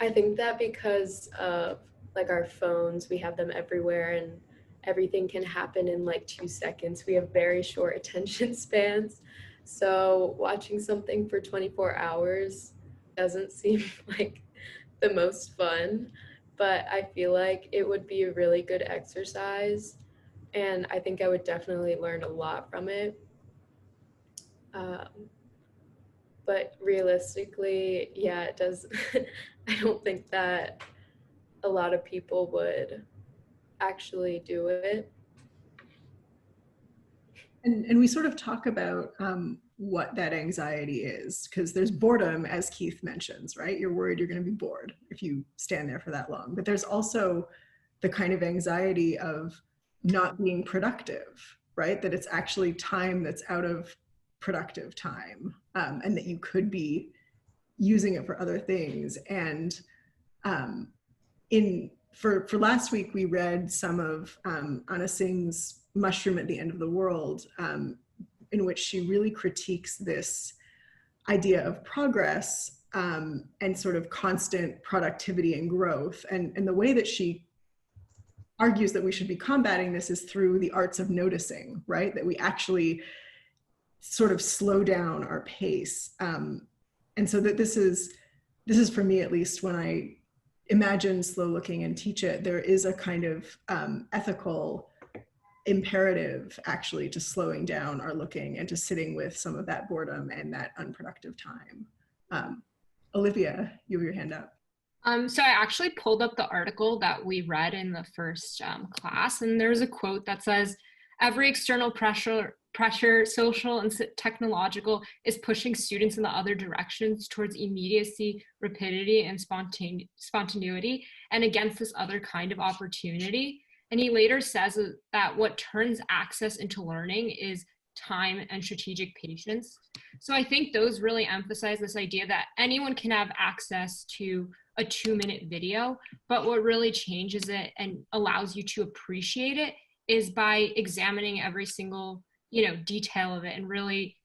I think that because of like our phones, we have them everywhere and everything can happen in like 2 seconds. We have very short attention spans. So watching something for 24 hours doesn't seem like the most fun, but I feel like it would be a really good exercise. And I think I would definitely learn a lot from it. Um, but realistically, yeah, it does. I don't think that a lot of people would actually do it. And we sort of talk about what that anxiety is, because there's boredom, as Keith mentions, right? You're worried you're going to be bored if you stand there for that long. But there's also the kind of anxiety of not being productive, right? That it's actually time that's out of productive time, and that you could be using it for other things. And for last week, we read some of Anna Singh's Mushroom at the End of the World, in which she really critiques this idea of progress and sort of constant productivity and growth. And the way that she argues that we should be combating this is through the arts of noticing, right? That we actually sort of slow down our pace. And so that this is for me, at least, when I imagine slow looking and teach it, there is a kind of ethical imperative actually to slowing down our looking and to sitting with some of that boredom and that unproductive time. Olivia, you have your hand up. So I actually pulled up the article that we read in the first class, and there's a quote that says, "Every external pressure, social and technological, is pushing students in the other directions towards immediacy, rapidity, and spontaneity, and against this other kind of opportunity." And he later says that what turns access into learning is time and strategic patience. So I think those really emphasize this idea that anyone can have access to a 2-minute video, but what really changes it and allows you to appreciate it is by examining every single, detail of it and really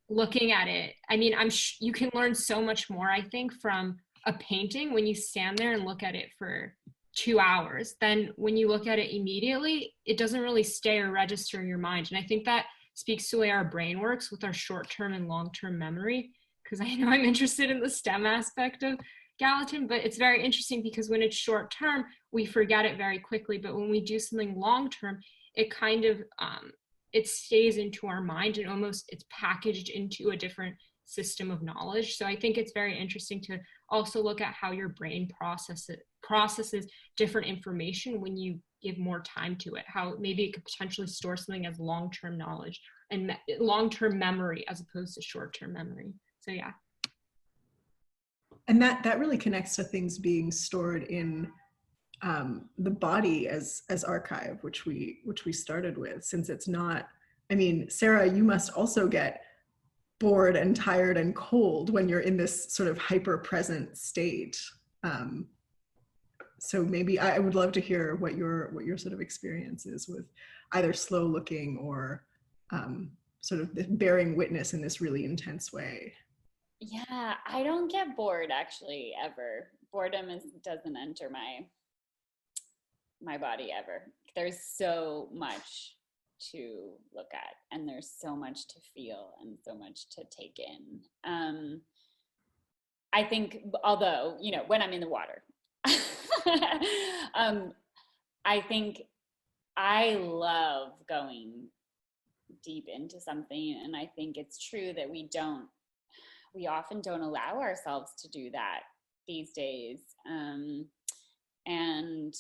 looking at it. I mean, you can learn so much more, I think, from a painting when you stand there and look at it for 2 hours. Then when you look at it immediately, it doesn't really stay or register in your mind. And I think that speaks to the way our brain works with our short-term and long-term memory, because I know I'm interested in the STEM aspect of Gallatin, but it's very interesting because when it's short-term, we forget it very quickly. But when we do something long-term, it kind of, it stays into our mind and almost it's packaged into a different system of knowledge. So I think it's very interesting to also look at how your brain processes different information when you give more time to it, how maybe it could potentially store something as long-term knowledge and long-term memory as opposed to short-term memory. So yeah. And that really connects to things being stored in the body as archive, which we started with, since it's not, I mean, Sarah, you must also get bored and tired and cold when you're in this sort of hyper present state. So maybe I would love to hear what your sort of experience is with either slow looking or sort of bearing witness in this really intense way. Yeah, I don't get bored actually ever. Boredom doesn't enter my body ever. There's so much to look at and there's so much to feel and so much to take in. I think, although, when I'm in the water, I think I love going deep into something, and I think it's true that we often don't allow ourselves to do that these days. And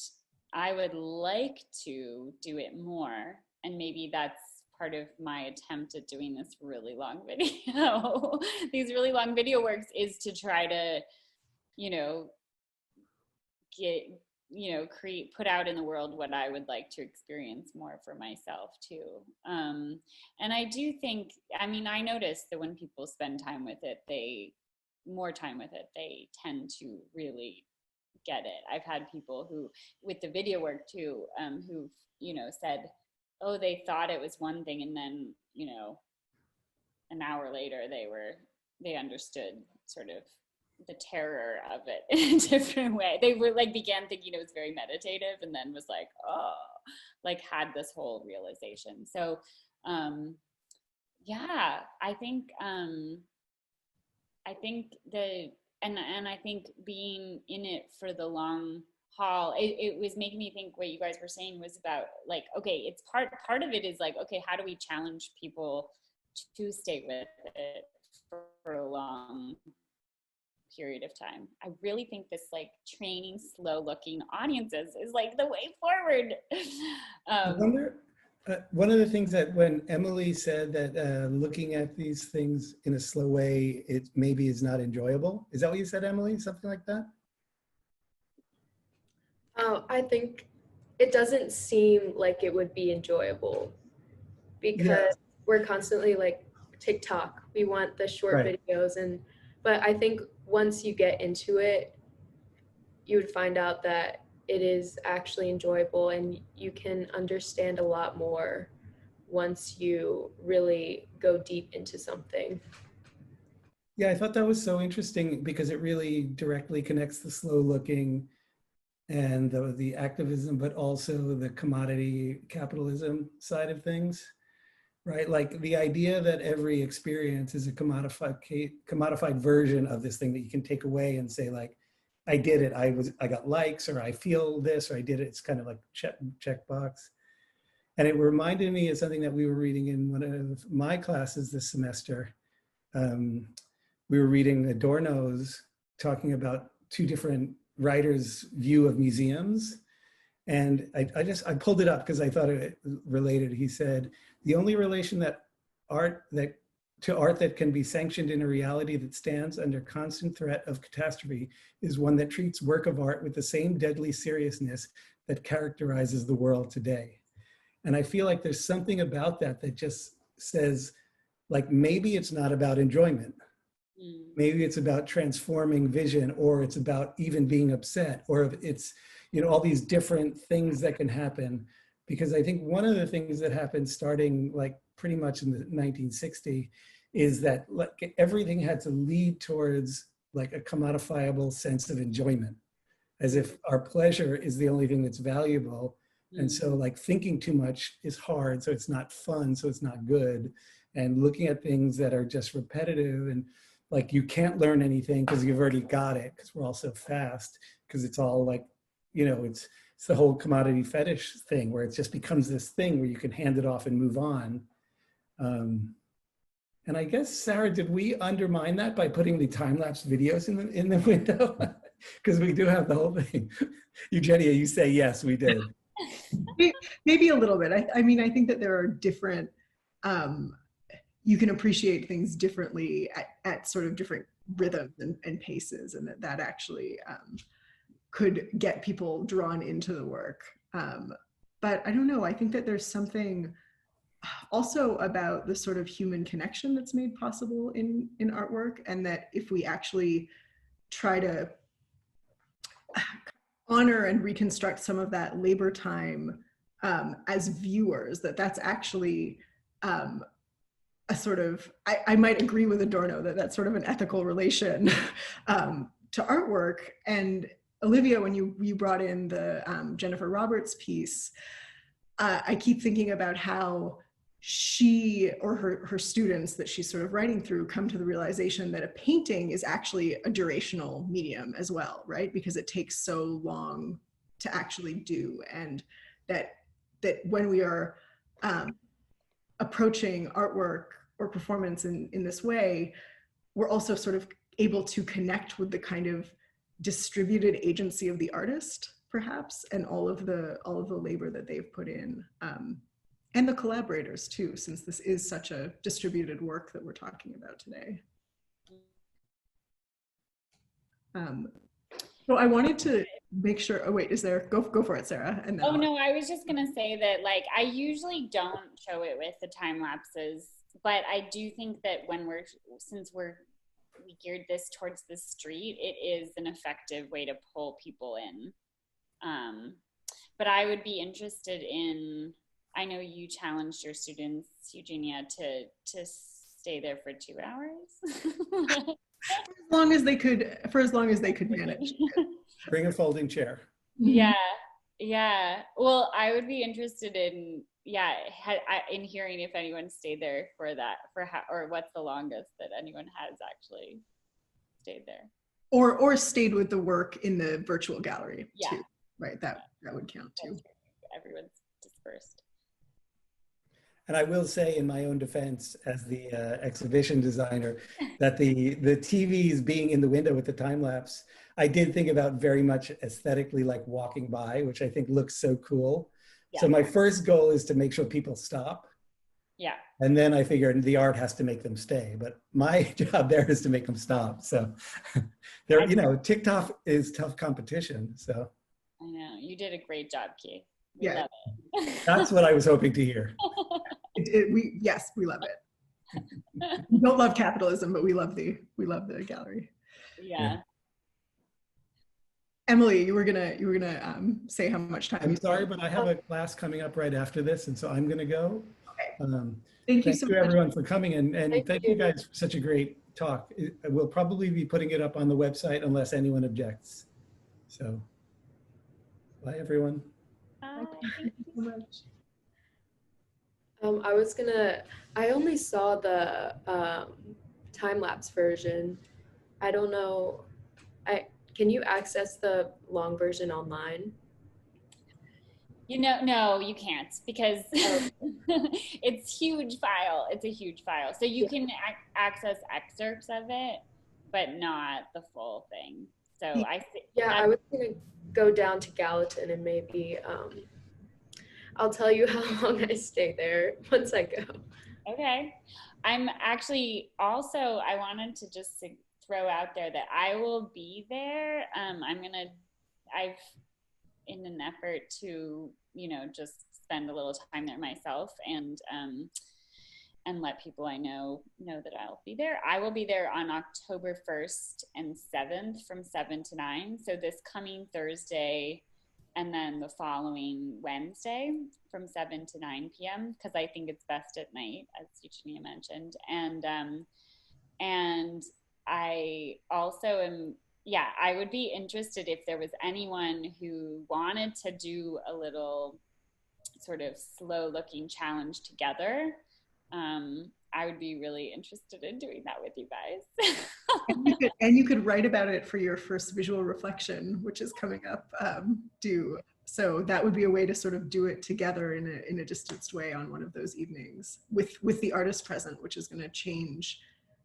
I would like to do it more. And maybe that's part of my attempt at doing this really long video. These really long video works is to try to, put out in the world what I would like to experience more for myself too. And I do think, I notice that when people spend time with it, they tend to really get it. I've had people who, with the video work too, who've, you know, said, oh, they thought it was one thing, and then, you know, an hour later they understood sort of the terror of it in a different way. They were like, began thinking it was very meditative, and then was like, oh, like had this whole realization. So yeah, I think I think being in it for the long haul, it was making me think what you guys were saying was about, like, okay, it's part of it is like, okay, how do we challenge people to stay with it for a long period of time? I really think this like training slow looking audiences is like the way forward. I wonder, one of the things that when Emily said that looking at these things in a slow way, it maybe is not enjoyable. Is that what you said, Emily? Something like that? I think it doesn't seem like it would be enjoyable because we're constantly like TikTok. We want the short videos, but I think once you get into it, you would find out that it is actually enjoyable, and you can understand a lot more once you really go deep into something. Yeah, I thought that was so interesting because it really directly connects the slow looking and the activism, but also the commodity capitalism side of things, right? Like the idea that every experience is a commodified version of this thing that you can take away and say like, I did it, I got likes, or I feel this, or I did it. It's kind of like check box. And it reminded me of something that we were reading in one of my classes this semester. We were reading Adorno's talking about two different writers' view of museums. And I pulled it up because I thought it related. He said, the only relation to art that can be sanctioned in a reality that stands under constant threat of catastrophe is one that treats work of art with the same deadly seriousness that characterizes the world today. And I feel like there's something about that that just says, like, maybe it's not about enjoyment. Maybe it's about transforming vision, or it's about even being upset, or it's, you know, all these different things that can happen. Because I think one of the things that happened starting like pretty much in the 1960s is that like everything had to lead towards like a commodifiable sense of enjoyment, as if our pleasure is the only thing that's valuable. And so like thinking too much is hard, so it's not fun, so it's not good. And looking at things that are just repetitive, and like you can't learn anything because you've already got it, because we're all so fast, because it's all like, you know, it's the whole commodity fetish thing where it just becomes this thing where you can hand it off and move on. And I guess, Sarah, did we undermine that by putting the time-lapse videos in the window? Because we do have the whole thing. Eugenia, you say yes, we did. Maybe a little bit. I mean, I think that there are different, you can appreciate things differently at sort of different rhythms and paces, and that actually could get people drawn into the work. But I don't know, I think that there's something also about the sort of human connection that's made possible in artwork, and that if we actually try to honor and reconstruct some of that labor time as viewers, that's actually a sort of, I might agree with Adorno that that's sort of an ethical relation to artwork. And Olivia, when you brought in the Jennifer Roberts piece, I keep thinking about how she or her students that she's sort of writing through come to the realization that a painting is actually a durational medium as well, right? Because it takes so long to actually do, and that when we are approaching artwork or performance in this way, we're also sort of able to connect with the kind of distributed agency of the artist, perhaps, and all of the labor that they've put in. And the collaborators too, since this is such a distributed work that we're talking about today. So I wanted to make sure, oh wait, is there, go for it, Sarah. And then no, I was just gonna say that like, I usually don't show it with the time lapses, but I do think that since we're we geared this towards the street, it is an effective way to pull people in. But I would be interested in, I know you challenged your students, Eugenia, to stay there for 2 hours. As long as they could, for as long as they could manage. Bring a folding chair. Yeah, yeah. Well, I would be interested in, in hearing if anyone stayed there for that, or what's the longest that anyone has actually stayed there. Or stayed with the work in the virtual gallery Yeah. too. Right, that would count too. Everyone's dispersed. And I will say in my own defense as the exhibition designer that the TVs being in the window with the time lapse, I did think about very much aesthetically, like walking by, which I think looks so cool. Yeah. So my first goal is to make sure people stop. Yeah. And then I figured the art has to make them stay, but my job there is to make them stop. So there, you know, TikTok is tough competition. So I know, you did a great job, Key. We Yeah. love it. that's what I was hoping to hear. Yes, we love it. We don't love capitalism, but we love the gallery. Yeah. Emily, you were gonna say how much time. I'm sorry, but I have a class coming up right after this, and so I'm going to go. Okay. Thank you so much, everyone, for coming, and thank you you. guys for such a great talk. We'll probably be putting it up on the website unless anyone objects. So, bye, everyone. Thank Thank you so much. I only saw the time-lapse version. I don't know, can you access the long version online? You know, no, you can't, because it's huge file. It's a huge file. So you can access excerpts of it, but not the full thing. So I was gonna go down to Gallatin and maybe I'll tell you how long I stay there once I go. Okay. I'm actually also, I wanted to just throw out there that I will be there. I've, in an effort to, just spend a little time there myself and let people I know that I'll be there. I will be there on October 1st and 7th from 7 to 9. So this coming Thursday, and then the following Wednesday from 7 to 9 p.m. because I think it's best at night, as Eugenia mentioned. And I also am, I would be interested if there was anyone who wanted to do a little sort of slow looking challenge together. I would be really interested in doing that with you guys. and you could write about it for your first visual reflection, which is coming up due. So that would be a way to sort of do it together in a distanced way on one of those evenings with the artist present, which is going to change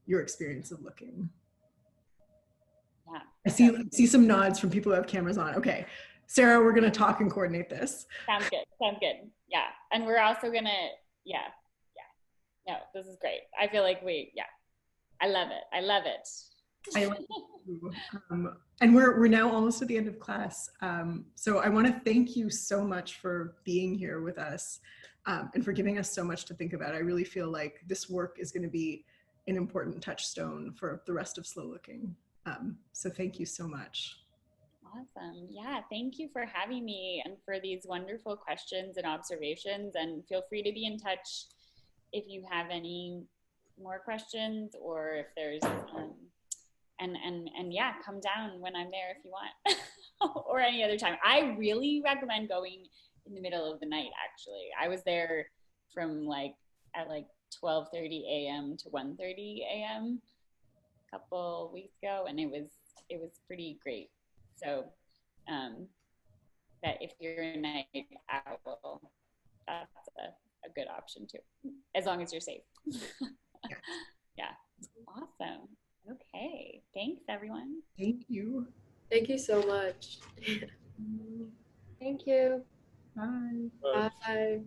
your experience of looking. Yeah. I see some nods from people who have cameras on. Okay, Sarah, we're going to talk and coordinate this. Sounds good. Yeah. And we're also going to, no, this is great. I feel like I love it. I love it. I like you. And we're now almost at the end of class. So I want to thank you so much for being here with us and for giving us so much to think about. I really feel like this work is going to be an important touchstone for the rest of Slow Looking. So thank you so much. Awesome. Yeah, thank you for having me and for these wonderful questions and observations, and feel free to be in touch if you have any more questions, or if there's come down when I'm there if you want or any other time. I really recommend going in the middle of the night. Actually, I was there from at 12:30 a.m. to 1:30 a.m. a couple weeks ago, and it was pretty great. So that if you're a night owl, that's a good option too, as long as you're safe. Yeah. Awesome. Okay. Thanks, everyone. Thank you. Thank you so much. Thank you. Bye. Bye.